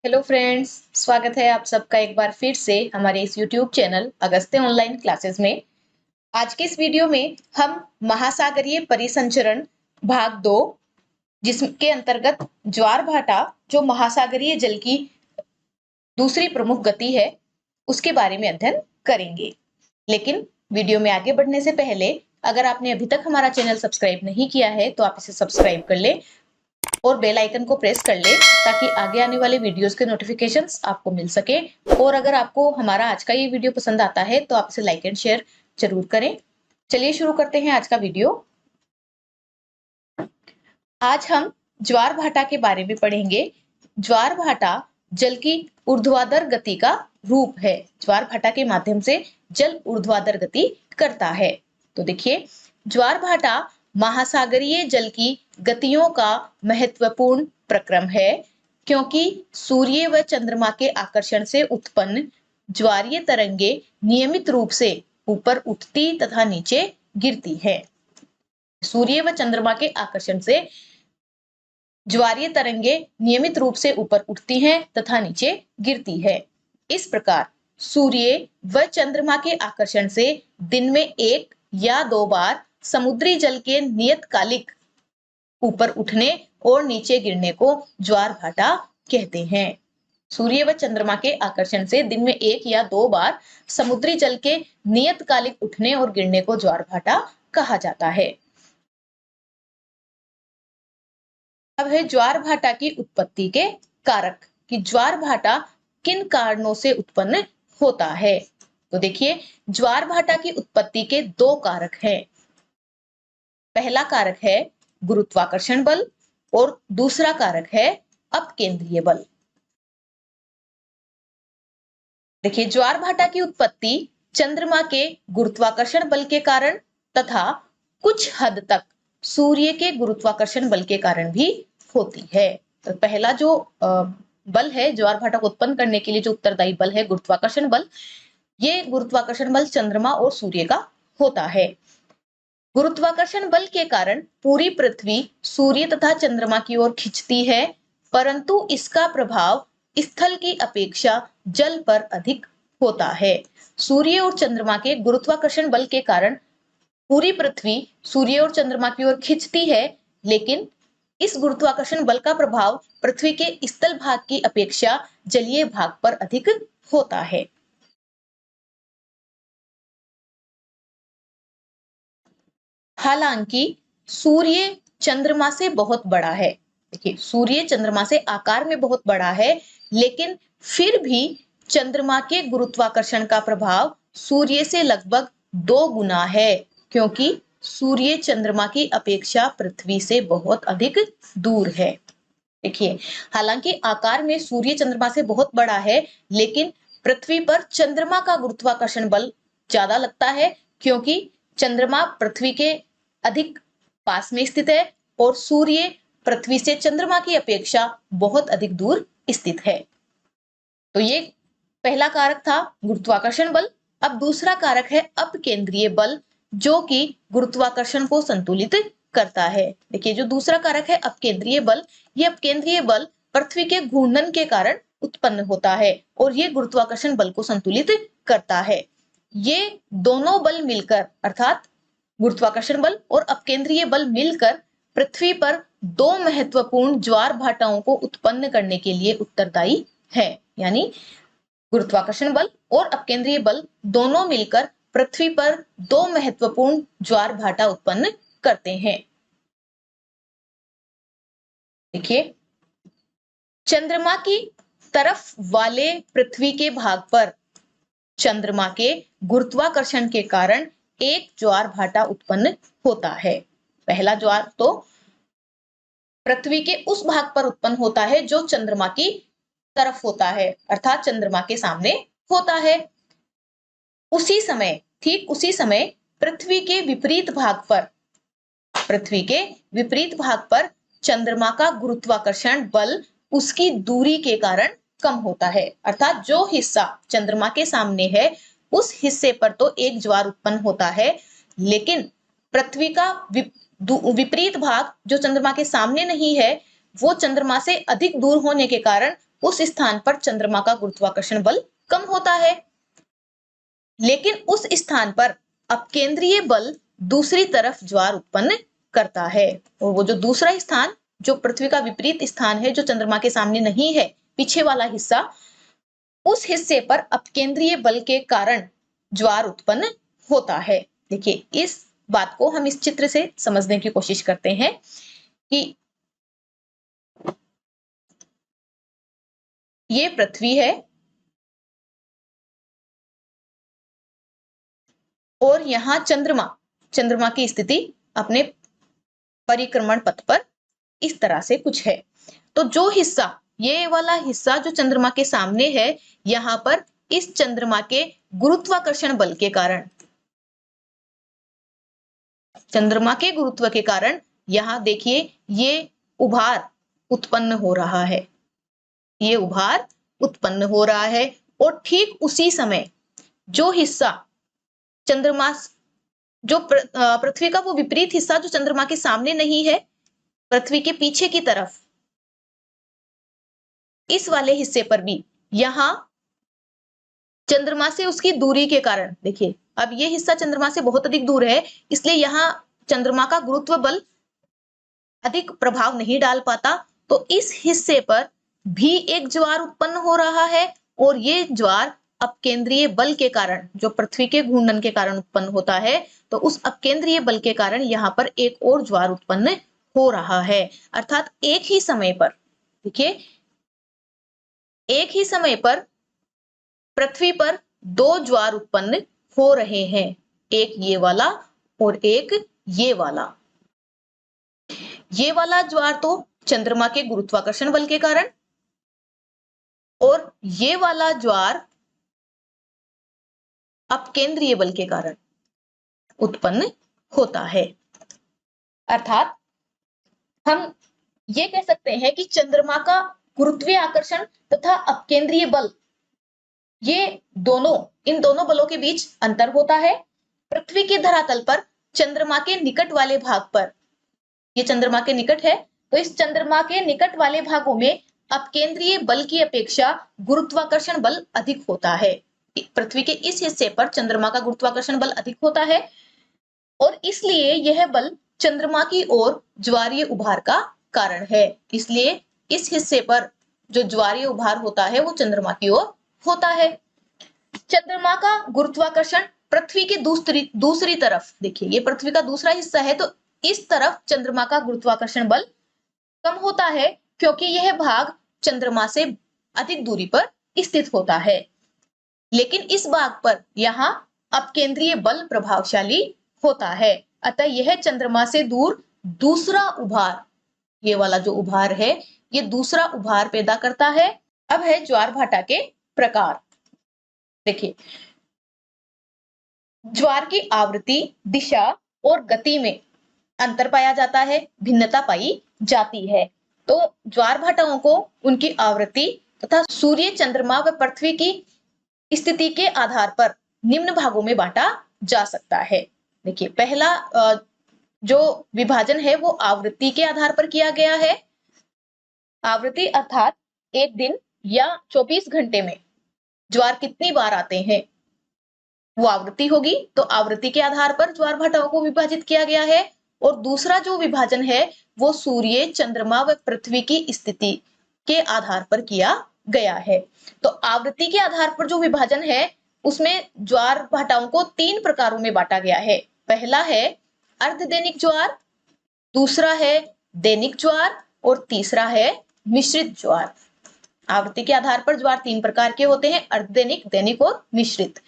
Hello friends, स्वागत है आप सबका एक बार फिर से हमारे इस YouTube channel Agastya online classes में। आज के इस वीडियो में हम महासागरीय परिसंचरण भाग 2, जिसके अंतर्गत ज्वार भाटा जो महासागरीय जल की दूसरी प्रमुख गति है उसके बारे में अध्ययन करेंगे। लेकिन वीडियो में आगे बढ़ने से पहले अगर आपने अभी तक हमारा चैनल सब्सक्राइब नहीं किया है तो आप इसे सब्सक्राइब कर ले और बेल आइकन को प्रेस कर ले ताकि आगे आने वाले वीडियोस के नोटिफिकेशंस आपको मिल सके। और अगर आपको हमारा आज का ये वीडियो पसंद आता है तो आप इसे लाइक एंड शेयर जरूर करें। चलिए शुरू करते हैं आज का वीडियो। आज हम ज्वार भाटा के बारे में पढ़ेंगे। ज्वार भाटा जल की ऊर्ध्वाधर गति का रूप है। ज्वार भाटा के माध्यम से जल ऊर्ध्वाधर गति करता है। तो देखिए, ज्वार भाटा महासागरीय जल की गतियों का महत्वपूर्ण प्रक्रम है, क्योंकि सूर्य व चंद्रमा के आकर्षण से उत्पन्न ज्वारीय तरंगे नियमित रूप से ऊपर उठती तथा नीचे गिरती है। सूर्य व चंद्रमा के आकर्षण से ज्वारीय तरंगे नियमित रूप से ऊपर उठती हैं तथा नीचे गिरती है। इस प्रकार सूर्य व चंद्रमा के आकर्षण से दिन में एक या दो बार समुद्री जल के नियतकालिक ऊपर उठने और नीचे गिरने को ज्वार भाटा कहते हैं। सूर्य व चंद्रमा के आकर्षण से दिन में एक या दो बार समुद्री जल के नियतकालिक उठने और गिरने को ज्वार भाटा कहा जाता है। अब है ज्वार भाटा की उत्पत्ति के कारक कि ज्वार भाटा किन कारणों से उत्पन्न होता है। तो देखिए, ज्वार भाटा की उत्पत्ति के दो कारक हैं। पहला कारक है गुरुत्वाकर्षण बल और दूसरा कारक है अपकेंद्रीय बल। देखिए, ज्वार भाटा की उत्पत्ति चंद्रमा के गुरुत्वाकर्षण बल के कारण तथा कुछ हद तक सूर्य के गुरुत्वाकर्षण बल के कारण भी होती है। तो पहला जो बल है ज्वार भाटा को उत्पन्न करने के लिए जो उत्तरदायी बल है गुरुत्वाकर्षण बल, ये गुरुत्वाकर्षण बल चंद्रमा और सूर्य का होता है। गुरुत्वाकर्षण बल के कारण पूरी पृथ्वी सूर्य तथा चंद्रमा की ओर खिंचती है, परंतु इसका प्रभाव स्थल की अपेक्षा जल पर अधिक होता है। सूर्य और चंद्रमा के गुरुत्वाकर्षण बल के कारण पूरी पृथ्वी सूर्य और चंद्रमा की ओर खिंचती है, लेकिन इस गुरुत्वाकर्षण बल का प्रभाव पृथ्वी के स्थल भाग की अपेक्षा जलीय भाग पर अधिक होता है। हालांकि सूर्य चंद्रमा से बहुत बड़ा है। देखिए, सूर्य चंद्रमा से आकार में बहुत बड़ा है, लेकिन फिर भी चंद्रमा के गुरुत्वाकर्षण का प्रभाव सूर्य से लगभग 2 गुना है, क्योंकि सूर्य चंद्रमा की अपेक्षा पृथ्वी से बहुत अधिक दूर है। देखिए, हालांकि आकार में सूर्य चंद्रमा से बहुत बड़ा है, लेकिन पृथ्वी पर चंद्रमा का गुरुत्वाकर्षण बल ज्यादा लगता है, क्योंकि चंद्रमा पृथ्वी के अधिक पास में स्थित है और सूर्य पृथ्वी से चंद्रमा की अपेक्षा बहुत अधिक दूर स्थित है। तो ये पहला कारक था गुरुत्वाकर्षण बल। अब दूसरा कारक है अपकेंद्रीय बल, जो कि गुरुत्वाकर्षण को संतुलित करता है। देखिए, जो दूसरा कारक है अपकेंद्रीय बल, ये अपकेंद्रीय बल पृथ्वी के घूर्णन के कारण उत्पन्न होता है और ये गुरुत्वाकर्षण बल को संतुलित करता है। ये दोनों बल मिलकर, अर्थात गुरुत्वाकर्षण बल और अपकेंद्रीय बल मिलकर पृथ्वी पर दो महत्वपूर्ण ज्वार भाटाओं को उत्पन्न करने के लिए उत्तरदायी है। यानी गुरुत्वाकर्षण बल और अपकेंद्रीय बल दोनों मिलकर पृथ्वी पर दो महत्वपूर्ण ज्वार भाटा उत्पन्न करते हैं। देखिए, चंद्रमा की तरफ वाले पृथ्वी के भाग पर चंद्रमा के गुरुत्वाकर्षण के कारण एक ज्वार भाटा उत्पन्न होता है। पहला ज्वार तो पृथ्वी के उस भाग पर उत्पन्न होता है जो चंद्रमा की तरफ होता है, अर्थात चंद्रमा के सामने होता है। ठीक उसी समय पृथ्वी के विपरीत भाग पर चंद्रमा का गुरुत्वाकर्षण बल उसकी दूरी के कारण कम होता है, अर्थात जो हिस्सा चंद्रमा के सामने है उस हिस्से पर तो एक ज्वार उत्पन्न होता है, लेकिन पृथ्वी का विपरीत भाग जो चंद्रमा के सामने नहीं है, वो चंद्रमा से अधिक दूर होने के कारण उस स्थान पर चंद्रमा का गुरुत्वाकर्षण बल कम होता है, लेकिन उस स्थान पर अपकेंद्रीय बल दूसरी तरफ ज्वार उत्पन्न करता है। और वो जो दूसरा स्थान, जो पृथ्वी का विपरीत स्थान है, जो चंद्रमा के सामने नहीं है, पीछे वाला हिस्सा, उस हिस्से पर अपकेंद्रीय बल के कारण ज्वार उत्पन्न होता है। देखिए, इस बात को हम इस चित्र से समझने की कोशिश करते हैं कि ये पृथ्वी है और यहाँ चंद्रमा की स्थिति अपने परिक्रमण पथ पर इस तरह से कुछ है। तो जो हिस्सा, ये वाला हिस्सा जो चंद्रमा के सामने है, यहाँ पर इस चंद्रमा के गुरुत्वाकर्षण बल के कारण, चंद्रमा के गुरुत्व के कारण यहाँ देखिए ये उभार उत्पन्न हो रहा है, ये उभार उत्पन्न हो रहा है। और ठीक उसी समय जो हिस्सा चंद्रमा, जो पृथ्वी का वो विपरीत हिस्सा जो चंद्रमा के सामने नहीं है, पृथ्वी के पीछे की तरफ, इस वाले हिस्से पर भी यहाँ चंद्रमा से उसकी दूरी के कारण, देखिए अब ये हिस्सा चंद्रमा से बहुत अधिक दूर है, इसलिए यहाँ चंद्रमा का गुरुत्व बल अधिक प्रभाव नहीं डाल पाता। तो इस हिस्से पर भी एक ज्वार उत्पन्न हो रहा है और ये ज्वार अपकेंद्रीय बल के कारण, जो पृथ्वी के घूर्णन के कारण उत्पन्न होता है, तो उस अपकेंद्रीय बल के कारण यहाँ पर एक और ज्वार उत्पन्न हो रहा है। अर्थात एक ही समय पर, देखिए एक ही समय पर पृथ्वी पर दो ज्वार उत्पन्न हो रहे हैं, एक ये वाला और एक ये वाला। ये वाला ज्वार तो चंद्रमा के गुरुत्वाकर्षण बल के कारण, और ये वाला ज्वार अपकेंद्रीय बल के कारण उत्पन्न होता है। अर्थात हम ये कह सकते हैं कि चंद्रमा का गुरुत्वीय आकर्षण तथा अपकेंद्रीय बल, ये दोनों, इन दोनों बलों के बीच अंतर होता है। पृथ्वी के धरातल पर चंद्रमा के निकट वाले भाग पर, ये चंद्रमा के निकट है, तो इस चंद्रमा के निकट वाले भागों में अपकेंद्रीय बल की अपेक्षा गुरुत्वाकर्षण बल अधिक होता है। पृथ्वी के इस हिस्से पर चंद्रमा का गुरुत्वाकर्षण बल अधिक होता है और इसलिए यह बल चंद्रमा की ओर ज्वारीय उभार का कारण है। इसलिए इस हिस्से पर जो ज्वारीय उभार होता है वो चंद्रमा की ओर होता है। चंद्रमा का गुरुत्वाकर्षण पृथ्वी के दूसरी तरफ, देखिए ये पृथ्वी का दूसरा हिस्सा है, तो इस तरफ चंद्रमा का गुरुत्वाकर्षण बल कम होता है क्योंकि यह भाग चंद्रमा से अधिक दूरी पर स्थित होता है। लेकिन इस भाग पर यहाँ अपकेंद्रीय बल प्रभावशाली होता है, अतः यह चंद्रमा से दूर दूसरा उभार, ये वाला जो उभार है, ये दूसरा उभार पैदा करता है। अब है ज्वार भाटा के प्रकार। देखिए, ज्वार की आवृत्ति, दिशा और गति में अंतर पाया जाता है, भिन्नता पाई जाती है। तो ज्वार भाटाओं को उनकी आवृत्ति तथा सूर्य, चंद्रमा व पृथ्वी की स्थिति के आधार पर निम्न भागों में बांटा जा सकता है। देखिए, पहला जो विभाजन है वो आवृत्ति के आधार पर किया गया है। आवृत्ति अर्थात एक दिन या 24 घंटे में ज्वार कितनी बार आते हैं, वो आवृत्ति होगी। तो आवृत्ति के आधार पर ज्वार भाटाओं को विभाजित किया गया है। और दूसरा जो विभाजन है वो सूर्य, चंद्रमा व पृथ्वी की स्थिति के आधार पर किया गया है। तो आवृत्ति के आधार पर जो विभाजन है उसमें ज्वार भाटाओं को 3 प्रकारों में बांटा गया है। पहला है अर्धदैनिक ज्वार, दूसरा है दैनिक ज्वार और तीसरा है मिश्रित ज्वार। आवृत्ति के आधार पर ज्वार 3 प्रकार के होते हैं, अर्धदैनिक, दैनिक और मिश्रित।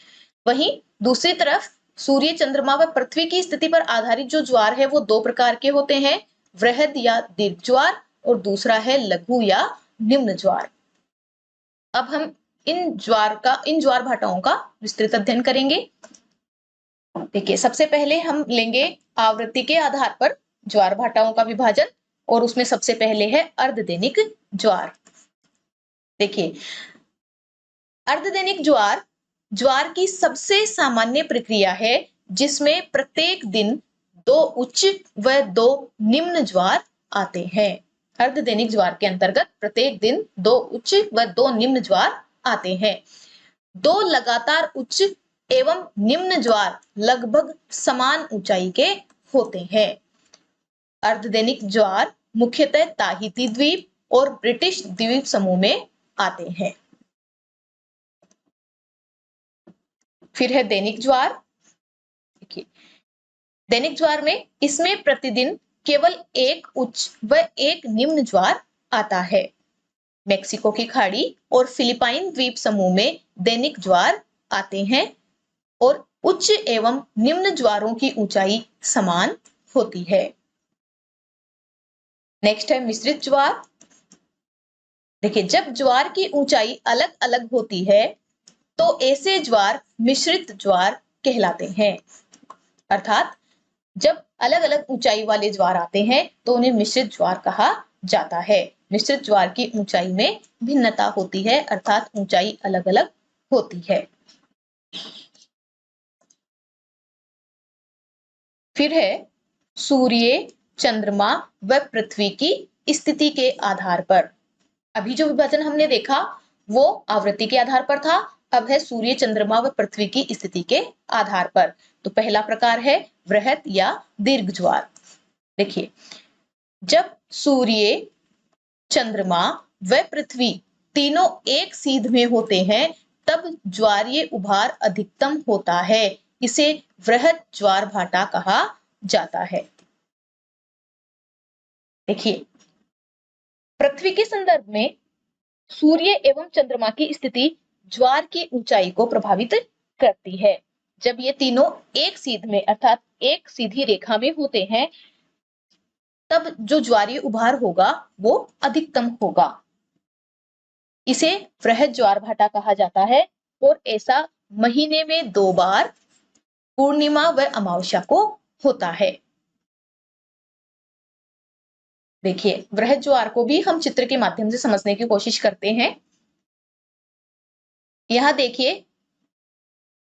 वहीं दूसरी तरफ सूर्य, चंद्रमा व पृथ्वी की स्थिति पर आधारित जो ज्वार है वो 2 प्रकार के होते हैं, वृहद या दीर्घ ज्वार और दूसरा है लघु या निम्न ज्वार। अब हम इन ज्वार भाटाओं का विस्तृत अध्ययन करेंगे। देखिए, सबसे पहले हम लेंगे आवृत्ति के आधार पर ज्वार भाटाओं का विभाजन और उसमें सबसे पहले है अर्धदैनिक ज्वार। देखिए, अर्धदैनिक ज्वार ज्वार की सबसे सामान्य प्रक्रिया है जिसमें प्रत्येक दिन 2 उच्च व 2 निम्न ज्वार आते हैं। अर्धदैनिक ज्वार के अंतर्गत प्रत्येक दिन 2 उच्च व 2 निम्न ज्वार आते हैं। 2 लगातार उच्च एवं निम्न ज्वार लगभग समान ऊंचाई के होते हैं। अर्धदैनिक ज्वार मुख्यतः ताहिती द्वीप और ब्रिटिश द्वीप समूह में आते हैं। फिर है दैनिक ज्वार। देखिए, दैनिक ज्वार में इसमें प्रतिदिन केवल 1 उच्च व 1 निम्न ज्वार आता है। मेक्सिको की खाड़ी और फिलिपाइन द्वीप समूह में दैनिक ज्वार आते हैं और उच्च एवं निम्न ज्वारों की ऊंचाई समान होती है। नेक्स्ट है मिश्रित ज्वार। देखिए, जब ज्वार की ऊंचाई अलग अलग होती है तो ऐसे ज्वार मिश्रित ज्वार कहलाते हैं। अर्थात जब अलग अलग ऊंचाई वाले ज्वार आते हैं तो उन्हें मिश्रित ज्वार कहा जाता है। मिश्रित ज्वार की ऊंचाई में भिन्नता होती है, अर्थात ऊंचाई अलग अलग होती है। फिर है सूर्य, चंद्रमा व पृथ्वी की स्थिति के आधार पर। अभी जो विभाजन हमने देखा वो आवृत्ति के आधार पर था, अब है सूर्य, चंद्रमा व पृथ्वी की स्थिति के आधार पर। तो पहला प्रकार है वृहत या दीर्घ ज्वार। देखिए, जब सूर्य, चंद्रमा व पृथ्वी तीनों एक सीध में होते हैं तब ज्वारीय उभार अधिकतम होता है। इसे वृहत ज्वार भाटा कहा जाता है। देखिए, पृथ्वी के संदर्भ में सूर्य एवं चंद्रमा की स्थिति ज्वार की ऊंचाई को प्रभावित करती है। जब ये तीनों एक सीध में अर्थात एक सीधी रेखा में होते हैं तब जो ज्वारीय उभार होगा वो अधिकतम होगा। इसे वृहत ज्वार भाटा कहा जाता है और ऐसा महीने में 2 बार पूर्णिमा व अमावस्या को होता है। देखिए, वृहत ज्वार को भी हम चित्र के माध्यम से समझने की कोशिश करते हैं। यहां देखिए,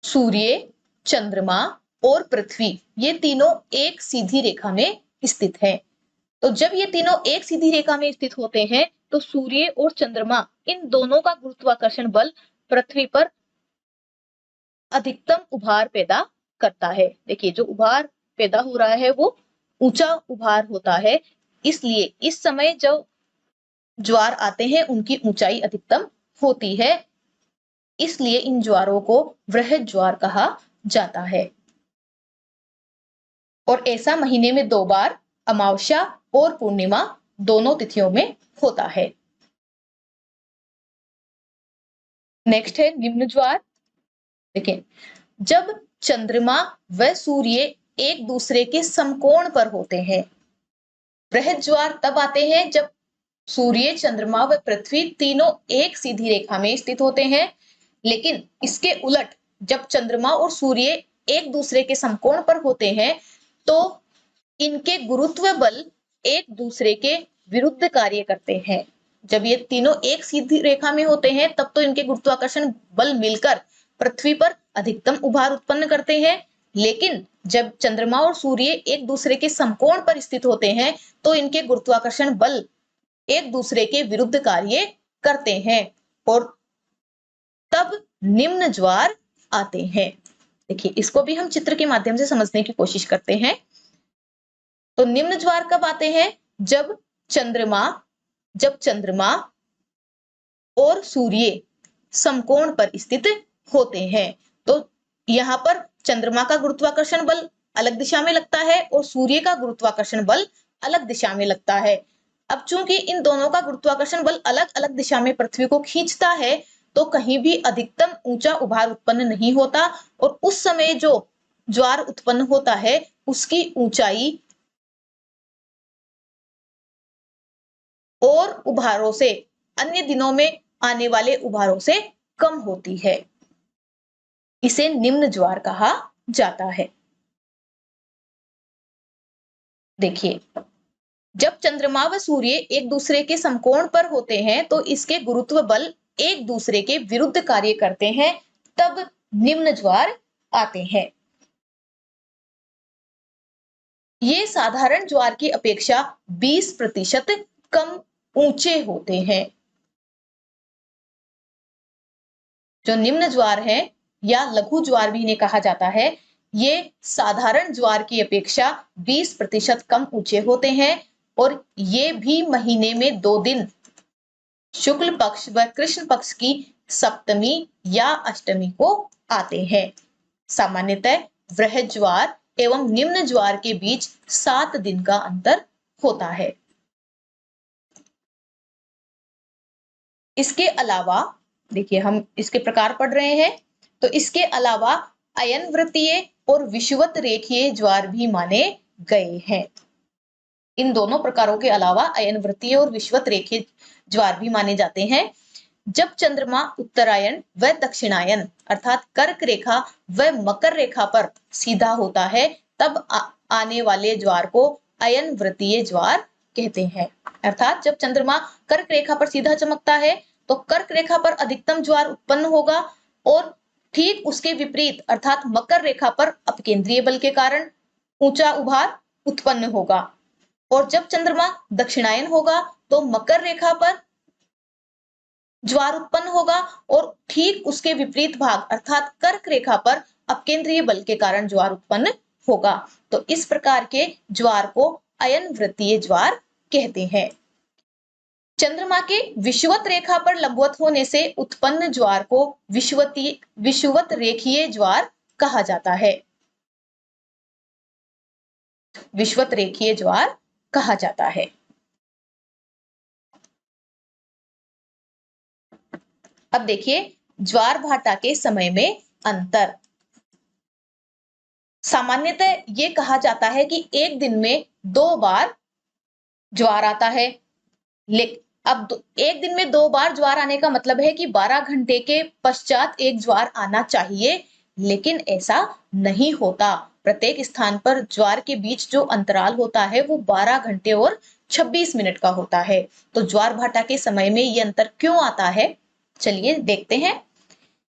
सूर्य, चंद्रमा और पृथ्वी ये तीनों एक सीधी रेखा में स्थित हैं। तो जब ये तीनों एक सीधी रेखा में स्थित होते हैं तो सूर्य और चंद्रमा इन दोनों का गुरुत्वाकर्षण बल पृथ्वी पर अधिकतम उभार पैदा करता है। देखिए, जो उभार पैदा हो रहा है वो ऊंचा उभार होता है, इसलिए इस समय जो ज्वार आते हैं उनकी ऊंचाई अधिकतम होती है, इसलिए इन ज्वारों को वृहत ज्वार कहा जाता है। और ऐसा महीने में 2 बार अमावस्या और पूर्णिमा दोनों तिथियों में होता है। नेक्स्ट है निम्न ज्वार। देखिए, जब चंद्रमा व सूर्य एक दूसरे के समकोण पर होते हैं। वृहत ज्वार तब आते हैं जब सूर्य, चंद्रमा व पृथ्वी तीनों एक सीधी रेखा में स्थित होते हैं, लेकिन इसके उलट जब चंद्रमा और सूर्य एक दूसरे के समकोण पर होते हैं तो इनके गुरुत्व बल एक दूसरे के विरुद्ध कार्य करते हैं। जब ये तीनों एक सीधी रेखा में होते हैं तब तो इनके गुरुत्वाकर्षण बल मिलकर पृथ्वी पर अधिकतम उभार उत्पन्न करते हैं, लेकिन जब चंद्रमा और सूर्य एक दूसरे के समकोण पर स्थित होते हैं तो इनके गुरुत्वाकर्षण बल एक दूसरे के विरुद्ध कार्य करते हैं और तब निम्न ज्वार आते हैं। देखिए, इसको भी हम चित्र के माध्यम से समझने की कोशिश करते हैं। तो निम्न ज्वार कब आते हैं? जब चंद्रमा और सूर्य समकोण पर स्थित होते हैं। तो यहाँ पर चंद्रमा का गुरुत्वाकर्षण बल अलग दिशा में लगता है और सूर्य का गुरुत्वाकर्षण बल अलग दिशा में लगता है। अब चूंकि इन दोनों का गुरुत्वाकर्षण बल अलग अलग दिशा में पृथ्वी को खींचता है तो कहीं भी अधिकतम ऊंचा उभार उत्पन्न नहीं होता और उस समय जो ज्वार उत्पन्न होता है उसकी ऊंचाई और उभारों से अन्य दिनों में आने वाले उभारों से कम होती है। इसे निम्न ज्वार कहा जाता है। देखिए, जब चंद्रमा व सूर्य एक दूसरे के समकोण पर होते हैं तो इसके गुरुत्व बल एक दूसरे के विरुद्ध कार्य करते हैं, तब निम्न ज्वार आते हैं। ये साधारण ज्वार की अपेक्षा 20% कम ऊंचे होते हैं। जो निम्न ज्वार है या लघु ज्वार भी इन्हें कहा जाता है, ये साधारण ज्वार की अपेक्षा 20% कम ऊंचे होते हैं और ये भी महीने में 2 दिन शुक्ल पक्ष व कृष्ण पक्ष की सप्तमी या अष्टमी को आते हैं। सामान्यतः वृहद ज्वार एवं निम्न ज्वार के बीच 7 दिन का अंतर होता है। इसके अलावा देखिए, हम इसके प्रकार पढ़ रहे हैं, तो इसके अलावा अयन वृत्तीय और विषुवत रेखीय ज्वार भी माने गए हैं। इन दोनों प्रकारों के अलावा अयन वृत्तीय और विषुवत रेखीय ज्वार भी माने जाते हैं। जब चंद्रमा उत्तरायण व दक्षिणायन अर्थात कर्क रेखा व मकर रेखा पर सीधा होता है, तब आने वाले ज्वार को अयन वृत्तीय ज्वार कहते हैं। अर्थात जब चंद्रमा कर्क रेखा पर सीधा चमकता है तो कर्क रेखा पर अधिकतम ज्वार उत्पन्न होगा और ठीक उसके विपरीत अर्थात मकर रेखा पर अपकेंद्रीय बल के कारण ऊंचा उभार उत्पन्न होगा। और जब चंद्रमा दक्षिणायन होगा तो मकर रेखा पर ज्वार उत्पन्न होगा और ठीक उसके विपरीत भाग अर्थात कर्क रेखा पर अपकेंद्रीय बल के कारण ज्वार उत्पन्न होगा। तो इस प्रकार के ज्वार को अयन वृत्तीय ज्वार कहते हैं। चंद्रमा के विषुवत रेखा पर लंबवत होने से उत्पन्न ज्वार को विषुवत रेखीय ज्वार कहा जाता है। विषुवत रेखीय ज्वार कहा जाता है। अब देखिए ज्वार भाटा के समय में अंतर। सामान्यतः ये कहा जाता है कि एक दिन में 2 बार ज्वार आता है। अब एक दिन में 2 बार ज्वार आने का मतलब है कि 12 घंटे के पश्चात एक ज्वार आना चाहिए, लेकिन ऐसा नहीं होता। प्रत्येक स्थान पर ज्वार के बीच जो अंतराल होता है वो 12 घंटे और 26 मिनट का होता है। तो ज्वार भाटा के समय में ये अंतर क्यों आता है, चलिए देखते हैं।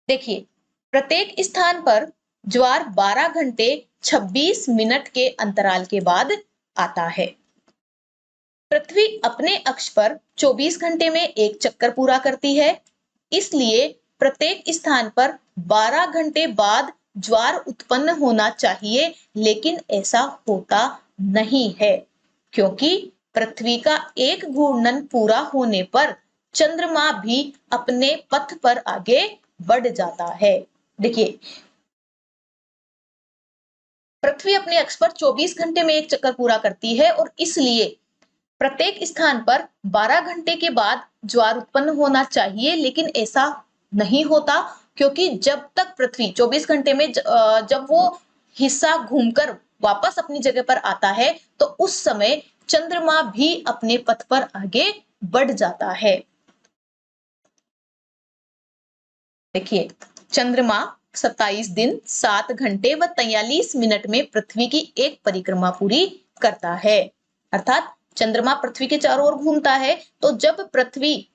देखिए, प्रत्येक स्थान पर ज्वार 12 घंटे 26 मिनट के अंतराल के बाद आता है। पृथ्वी अपने अक्ष पर 24 घंटे में एक चक्कर पूरा करती है, इसलिए प्रत्येक स्थान पर 12 घंटे बाद ज्वार उत्पन्न होना चाहिए, लेकिन ऐसा होता नहीं है, क्योंकि पृथ्वी का एक घूर्णन पूरा होने पर चंद्रमा भी अपने पथ पर आगे बढ़ जाता है। देखिए, पृथ्वी अपने अक्ष पर 24 घंटे में एक चक्कर पूरा करती है और इसलिए प्रत्येक स्थान पर 12 घंटे के बाद ज्वार उत्पन्न होना चाहिए, लेकिन ऐसा नहीं होता, क्योंकि जब तक पृथ्वी 24 घंटे में जब वो हिस्सा घूमकर वापस अपनी जगह पर आता है तो उस समय चंद्रमा भी अपने पथ पर आगे बढ़ जाता है। देखिए, चंद्रमा 27 दिन 7 घंटे व 43 मिनट में पृथ्वी की एक परिक्रमा पूरी करता है। अर्थात चंद्रमा पृथ्वी के चारों ओर घूमता है, तो जब पृथ्वी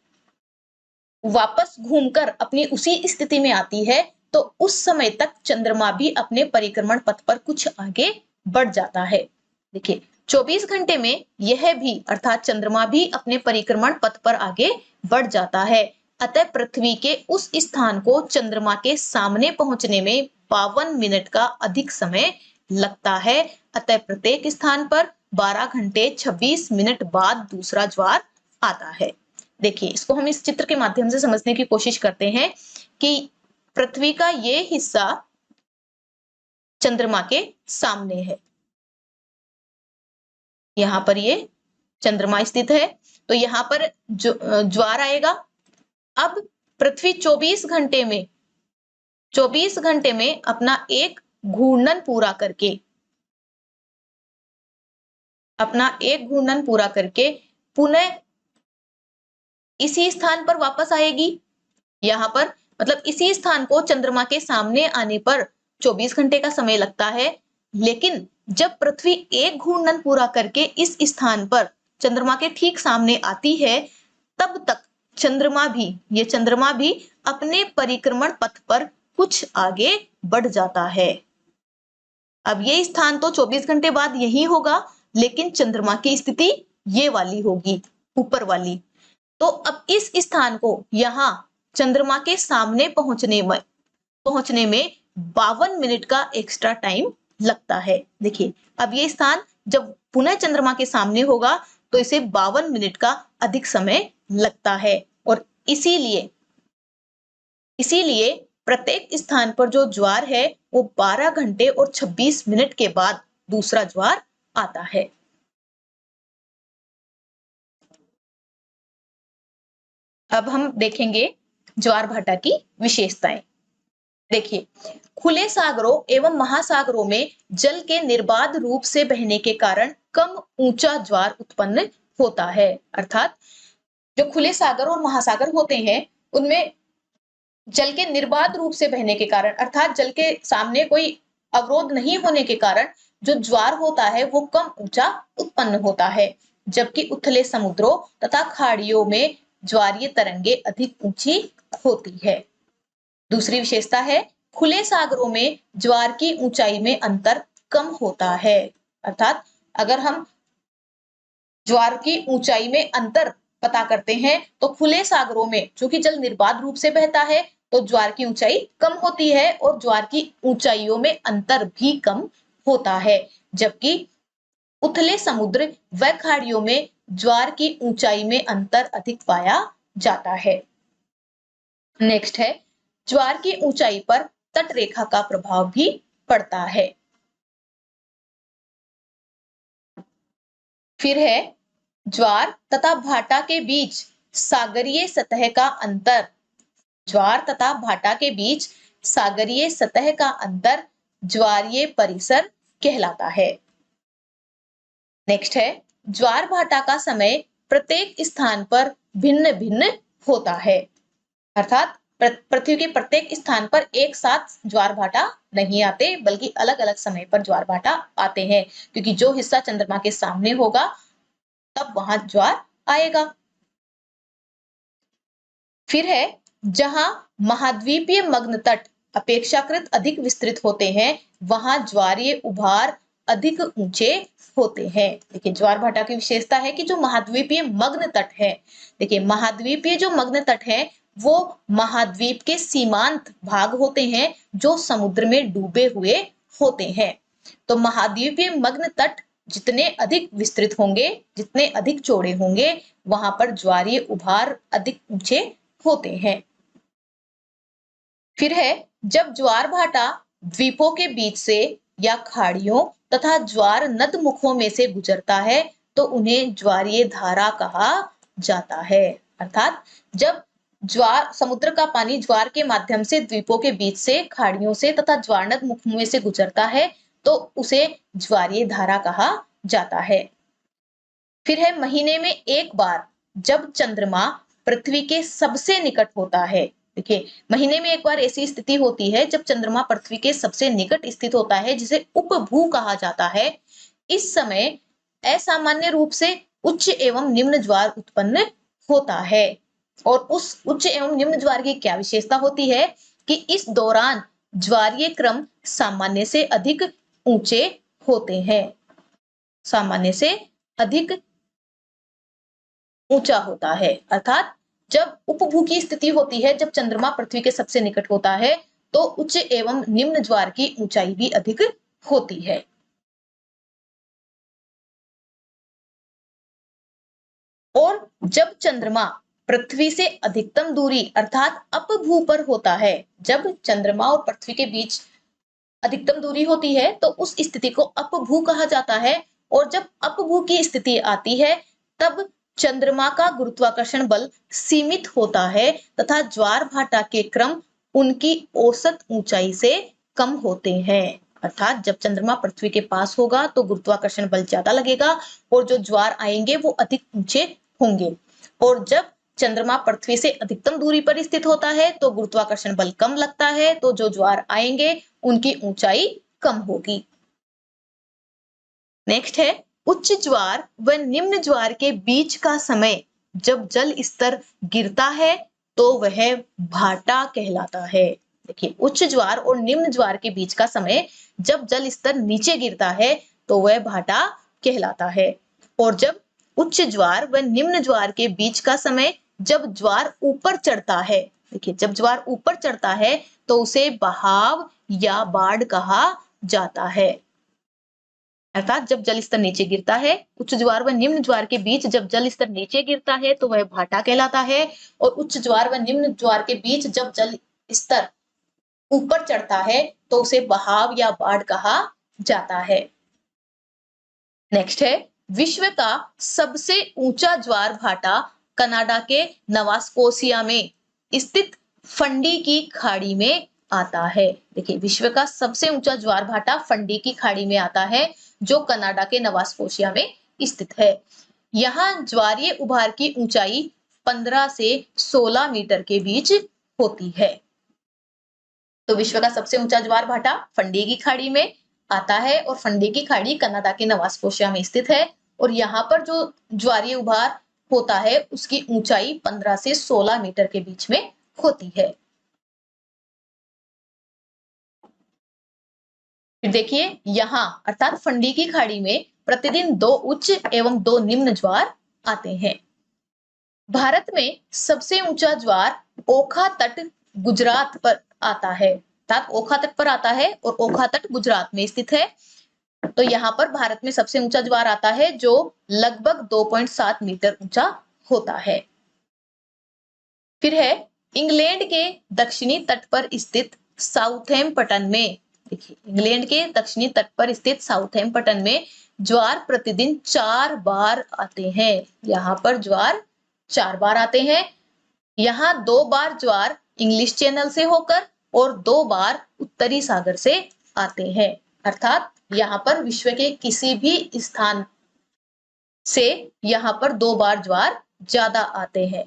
वापस घूमकर अपनी उसी स्थिति में आती है तो उस समय तक चंद्रमा भी अपने परिक्रमण पथ पर कुछ आगे बढ़ जाता है। देखिए, 24 घंटे में यह भी अर्थात चंद्रमा भी अपने परिक्रमण पथ पर आगे बढ़ जाता है। अतः पृथ्वी के उस स्थान को चंद्रमा के सामने पहुंचने में 52 मिनट का अधिक समय लगता है। अतः प्रत्येक स्थान पर 12 घंटे 26 मिनट बाद दूसरा ज्वार आता है। देखिए, इसको हम इस चित्र के माध्यम से समझने की कोशिश करते हैं कि पृथ्वी का ये हिस्सा चंद्रमा के सामने है। यहाँ पर ये चंद्रमा स्थित है, तो यहाँ पर ज्वार आएगा। अब पृथ्वी 24 घंटे में अपना एक घूर्णन पूरा करके पुनः इसी स्थान पर वापस आएगी। यहाँ पर मतलब इसी स्थान को चंद्रमा के सामने आने पर 24 घंटे का समय लगता है, लेकिन जब पृथ्वी एक घूर्णन पूरा करके इस स्थान पर चंद्रमा के ठीक सामने आती है, तब तक चंद्रमा भी अपने परिक्रमण पथ पर कुछ आगे बढ़ जाता है। अब ये स्थान तो 24 घंटे बाद यही होगा, लेकिन चंद्रमा की स्थिति ये वाली होगी। ऊपर वाली। तो अब इस स्थान को यहाँ चंद्रमा के सामने पहुंचने में 52 मिनट का एक्स्ट्रा टाइम लगता है। देखिए, अब ये स्थान जब पुनः चंद्रमा के सामने होगा तो इसे 52 मिनट का अधिक समय लगता है। और इसीलिए प्रत्येक स्थान पर जो ज्वार है वो 12 घंटे और 26 मिनट के बाद दूसरा ज्वार आता है। अब हम देखेंगे ज्वार भाटा की विशेषताएं। देखिए, खुले सागरों एवं महासागरों में जल के निर्बाध रूप से बहने के कारण कम ऊंचा ज्वार उत्पन्न होता है। अर्थात जो खुले सागर और महासागर होते हैं उनमें जल के निर्बाध रूप से बहने के कारण, अर्थात जल के सामने कोई अवरोध नहीं होने के कारण जो ज्वार होता है वो कम ऊंचा उत्पन्न होता है, जबकि उथले समुद्रों तथा खाड़ियों में ज्वारीय तरंगे अधिक ऊंची होती है। दूसरी विशेषता है, खुले सागरों में ज्वार की ऊंचाई में अंतर कम होता है। अर्थात अगर हम ज्वार की ऊंचाई में अंतर पता करते हैं तो खुले सागरों में चूंकि जल निर्बाध रूप से बहता है तो ज्वार की ऊंचाई कम होती है और ज्वार की ऊंचाइयों में अंतर भी कम होता है, जबकि उथले समुद्र व खाड़ियों में ज्वार की ऊंचाई में अंतर अधिक पाया जाता है। नेक्स्ट है, ज्वार की ऊंचाई पर तट रेखा का प्रभाव भी पड़ता है। फिर है, ज्वार तथा भाटा के बीच सागरीय सतह का अंतर। ज्वार तथा भाटा के बीच सागरीय सतह का अंतर ज्वारीय परिसर कहलाता है। नेक्स्ट है, ज्वार भाटा का समय प्रत्येक स्थान पर भिन्न भिन्न होता है। अर्थात पृथ्वी के प्रत्येक स्थान पर एक साथ ज्वार भाटा नहीं आते, बल्कि अलग अलग समय पर ज्वार भाटा आते हैं, क्योंकि जो हिस्सा चंद्रमा के सामने होगा तब वहां ज्वार आएगा। फिर है, जहां महाद्वीपीय मग्न तट अपेक्षाकृत अधिक विस्तृत होते हैं वहां ज्वारीय उभार अधिक ऊंचे होते हैं। देखिए, ज्वार भाटा की विशेषता है कि जो महाद्वीपीय मग्न तट है, देखिए महाद्वीपीय जो मग्न तट है वो महाद्वीप के सीमांत भाग होते हैं जो समुद्र में डूबे हुए होते हैं। तो महाद्वीपीय मग्न तट जितने अधिक विस्तृत होंगे, जितने अधिक चौड़े होंगे, वहां पर ज्वारीय उभार अधिक ऊंचे होते हैं। फिर है, जब ज्वार भाटा द्वीपों के बीच से या खाड़ियों तथा ज्वार नद मुखों में से गुजरता है तो उन्हें ज्वारीय धारा कहा जाता है। अर्थात जब ज्वार समुद्र का पानी ज्वार के माध्यम से द्वीपों के बीच से, खाड़ियों से तथा ज्वार नद मुखों में से गुजरता है तो उसे ज्वारीय धारा कहा जाता है। फिर है, महीने में एक बार जब चंद्रमा पृथ्वी के सबसे निकट होता है। देखिए, महीने में एक बार ऐसी स्थिति होती है जब चंद्रमा पृथ्वी के सबसे निकट स्थित होता है, जिसे उपभू कहा जाता है। इस समय असामान्य रूप से उच्च एवं निम्न ज्वार उत्पन्न होता है। और उस उच्च एवं निम्न ज्वार की क्या विशेषता होती है कि इस दौरान ज्वारीय क्रम सामान्य से अधिक ऊंचे होते हैं, सामान्य से अधिक ऊंचा होता है। अर्थात जब उपभू की स्थिति होती है, जब चंद्रमा पृथ्वी के सबसे निकट होता है तो उच्च एवं निम्न ज्वार की ऊंचाई भी अधिक होती है। और जब चंद्रमा पृथ्वी से अधिकतम दूरी अर्थात अपभू पर होता है, जब चंद्रमा और पृथ्वी के बीच अधिकतम दूरी होती है तो उस स्थिति को अपभू कहा जाता है। और जब अपभू की स्थिति आती है तब चंद्रमा का गुरुत्वाकर्षण बल सीमित होता है तथा ज्वार भाटा के क्रम उनकी औसत ऊंचाई से कम होते हैं। अर्थात जब चंद्रमा पृथ्वी के पास होगा तो गुरुत्वाकर्षण बल ज्यादा लगेगा और जो ज्वार आएंगे वो अधिक ऊंचे होंगे, और जब चंद्रमा पृथ्वी से अधिकतम दूरी पर स्थित होता है तो गुरुत्वाकर्षण बल कम लगता है, तो जो ज्वार आएंगे उनकी ऊंचाई कम होगी। नेक्स्ट है, उच्च ज्वार व निम्न ज्वार के बीच का समय जब जल स्तर गिरता है तो वह भाटा कहलाता है। देखिए, उच्च ज्वार और निम्न ज्वार के बीच का समय जब जल स्तर नीचे गिरता है तो वह भाटा कहलाता है। और जब उच्च ज्वार व निम्न ज्वार के बीच का समय जब ज्वार ऊपर चढ़ता है। देखिए, जब ज्वार ऊपर चढ़ता है तो उसे बहाव या बाढ़ कहा जाता है। अर्थात जब जल स्तर नीचे गिरता है, उच्च ज्वार व निम्न ज्वार के बीच जब जल स्तर नीचे गिरता है तो वह भाटा कहलाता है, और उच्च ज्वार व निम्न ज्वार के बीच जब जल स्तर ऊपर चढ़ता है तो उसे बहाव या बाढ़ कहा जाता है। नेक्स्ट है, विश्व का सबसे ऊंचा ज्वार भाटा कनाडा के नवा स्कोशिया में स्थित फंडी की खाड़ी में आता है। देखिए, विश्व का सबसे ऊंचा ज्वार भाटा फंडी की खाड़ी में आता है, जो कनाडा के नवा स्कोशिया में स्थित है। यहाँ ज्वारीय उभार की ऊंचाई 15 से 16 मीटर के बीच होती है। तो विश्व का सबसे ऊंचा ज्वार भाटा फंडी की खाड़ी में आता है, और फंडी की खाड़ी कनाडा के नवा स्कोशिया में स्थित है, और यहाँ पर जो ज्वारीय उभार होता है उसकी ऊंचाई 15 से 16 मीटर के बीच में होती है। फिर देखिए, यहाँ अर्थात फंडी की खाड़ी में प्रतिदिन 2 उच्च एवं 2 निम्न ज्वार आते हैं। भारत में सबसे ऊंचा ज्वार ओखा तट गुजरात पर आता है, अर्थात ओखा तट पर आता है, और ओखा तट गुजरात में स्थित है। तो यहाँ पर भारत में सबसे ऊंचा ज्वार आता है, जो लगभग 2.7 मीटर ऊंचा होता है। फिर है, इंग्लैंड के दक्षिणी तट पर स्थित साउथैम्पटन में, देखिए, इंग्लैंड के दक्षिणी तट पर स्थित साउथैम्पटन में ज्वार प्रतिदिन 4 बार आते हैं। यहाँ पर ज्वार 4 बार आते हैं। यहाँ 2 बार ज्वार इंग्लिश चैनल से होकर और 2 बार उत्तरी सागर से आते हैं। अर्थात यहाँ पर विश्व के किसी भी स्थान से यहाँ पर 2 बार ज्वार ज्यादा आते हैं।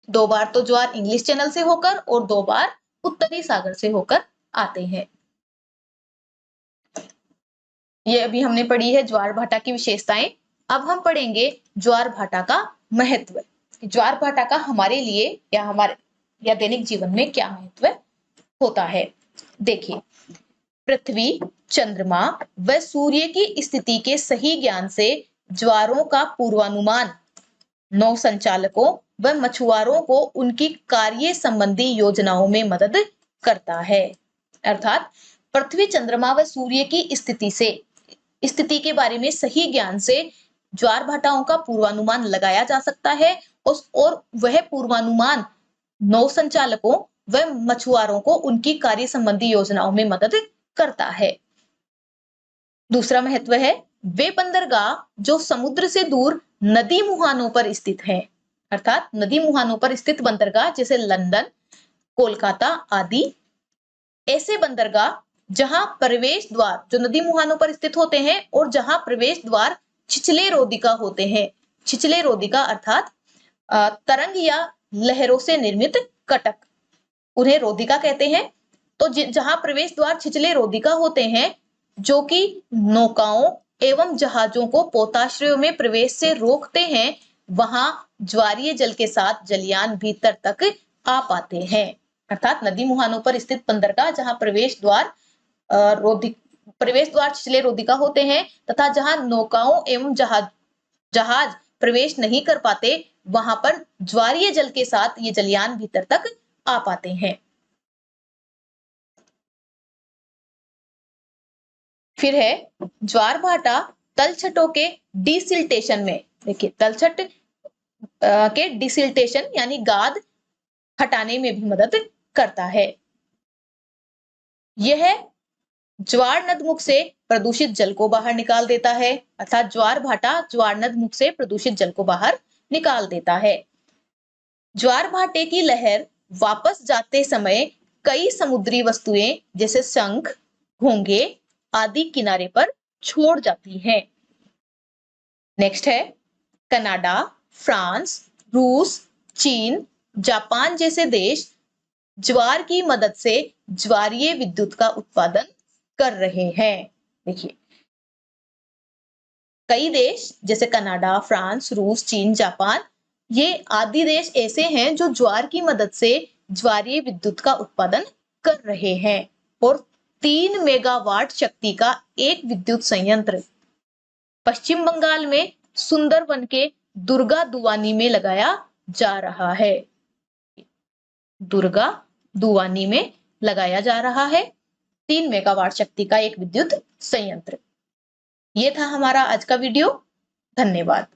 2 बार तो ज्वार इंग्लिश चैनल से होकर और 2 बार उत्तरी सागर से होकर आते हैं। ये अभी हमने पढ़ी है ज्वार भाटा की विशेषताएं। अब हम पढ़ेंगे ज्वार भाटा का महत्व। ज्वार भाटा का हमारे लिए या दैनिक जीवन में क्या महत्व होता है। देखिए, पृथ्वी, चंद्रमा व सूर्य की स्थिति के सही ज्ञान से ज्वारों का पूर्वानुमान नौ संचालकों व मछुआरों को उनकी कार्य संबंधी योजनाओं में मदद करता है। अर्थात पृथ्वी, चंद्रमा व सूर्य की स्थिति के बारे में सही ज्ञान से ज्वार भाटाओं का पूर्वानुमान लगाया जा सकता है, और वह पूर्वानुमान नौ संचालकों व मछुआरों को उनकी कार्य संबंधी योजनाओं में मदद करता है। दूसरा महत्व है, वे बंदरगाह जो समुद्र से दूर नदी मुहानों पर स्थित हैं, अर्थात नदी मुहानों पर स्थित बंदरगाह जैसे लंदन, कोलकाता आदि, ऐसे बंदरगाह जहां प्रवेश द्वार जो नदी मुहानों पर स्थित होते हैं और जहां प्रवेश द्वार छिछले रोदिका होते हैं। छिछले रोदिका अर्थात तरंग या लहरों से निर्मित कटक, उन्हें रोदिका कहते हैं। तो जहां प्रवेश द्वार छिछले रोदिका होते हैं, जो कि नौकाओं एवं जहाजों को पोताश्रयों में प्रवेश से रोकते हैं, वहां ज्वारीय जल के साथ जलयान भीतर तक आ पाते हैं। अर्थात नदी मुहानों पर स्थित बंदरगाह जहां प्रवेश द्वार छिछले रोदिका होते हैं तथा जहां नौकाओं एवं जहाज प्रवेश नहीं कर पाते, वहां पर ज्वारीय जल के साथ ये जलयान भीतर तक आ पाते हैं। फिर है, ज्वार भाटा तलछटों के डिसिल्टेशन में, देखिए, तलछट के डिसिल्टेशन यानी गाद हटाने में भी मदद करता है। यह ज्वार नदमुख से प्रदूषित जल को बाहर निकाल देता है, अर्थात ज्वार भाटा ज्वार नदमुख से प्रदूषित जल को बाहर निकाल देता है। ज्वार भाटे की लहर वापस जाते समय कई समुद्री वस्तुएं जैसे शंख, घोंगे आदि किनारे पर छोड़ जाती हैं। नेक्स्ट है, कनाडा, फ्रांस, रूस, चीन, जापान जैसे देश ज्वार की मदद से ज्वारीय विद्युत का उत्पादन कर रहे हैं। देखिए, कई देश जैसे कनाडा, फ्रांस, रूस, चीन, जापान, ये आदि देश ऐसे हैं जो ज्वार की मदद से ज्वारीय विद्युत का उत्पादन कर रहे हैं, और 3 मेगावाट शक्ति का एक विद्युत संयंत्र पश्चिम बंगाल में सुंदरवन के दुर्गा दुवानी में लगाया जा रहा है। दुर्गा दुवानी में लगाया जा रहा है 3 मेगावाट शक्ति का एक विद्युत संयंत्र। ये था हमारा आज का वीडियो। धन्यवाद।